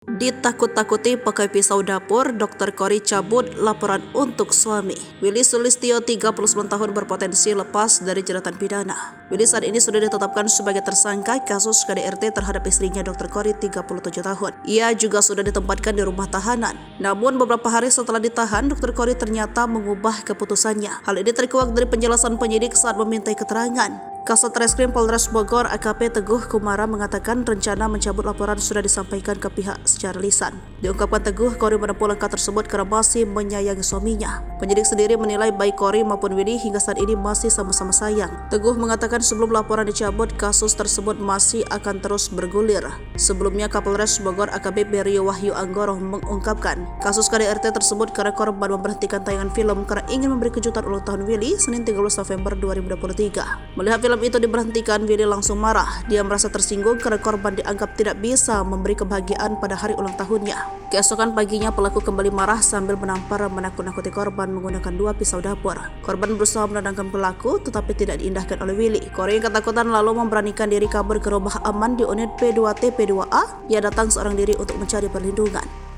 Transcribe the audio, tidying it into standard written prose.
Ditakut-takuti pakai pisau dapur, Dr. Kori cabut laporan untuk suami. Willy Sulistyo, 39 tahun, berpotensi lepas dari jeratan pidana. Willy saat ini sudah ditetapkan sebagai tersangka kasus KDRT terhadap istrinya Dr. Kori, 37 tahun. Ia juga sudah ditempatkan di rumah tahanan. Namun beberapa hari setelah ditahan, Dr. Kori ternyata mengubah keputusannya. Hal ini terkuak dari penjelasan penyidik saat memintai keterangan. Kasat Reskrim Polres Bogor AKP Teguh Kumara mengatakan rencana mencabut laporan sudah disampaikan ke pihak secara lisan. Diungkapkan Teguh, Kori menempuh langkah tersebut karena masih menyayangi suaminya. Penyidik sendiri menilai baik Kori maupun Willy hingga saat ini masih sama-sama sayang. Teguh mengatakan sebelum laporan dicabut, kasus tersebut masih akan terus bergulir. Sebelumnya Kapolres Bogor AKBP Rio Wahyu Anggoro mengungkapkan kasus KDRT tersebut karena korban memberhentikan tayangan film karena ingin memberi kejutan ulang tahun Willy Senin 13 November 2023. Melihat film itu diberhentikan, Willy langsung marah. Dia merasa tersinggung karena korban dianggap tidak bisa memberi kebahagiaan pada hari ulang tahunnya. Keesokan paginya pelaku kembali marah sambil menampar menakut-nakuti korban menggunakan 2 pisau dapur. Korban berusaha menenangkan pelaku tetapi tidak diindahkan oleh Willy. Kori yang ketakutan lalu memberanikan diri kabur ke rumah aman di unit P2T P2A. Ia datang seorang diri untuk mencari perlindungan.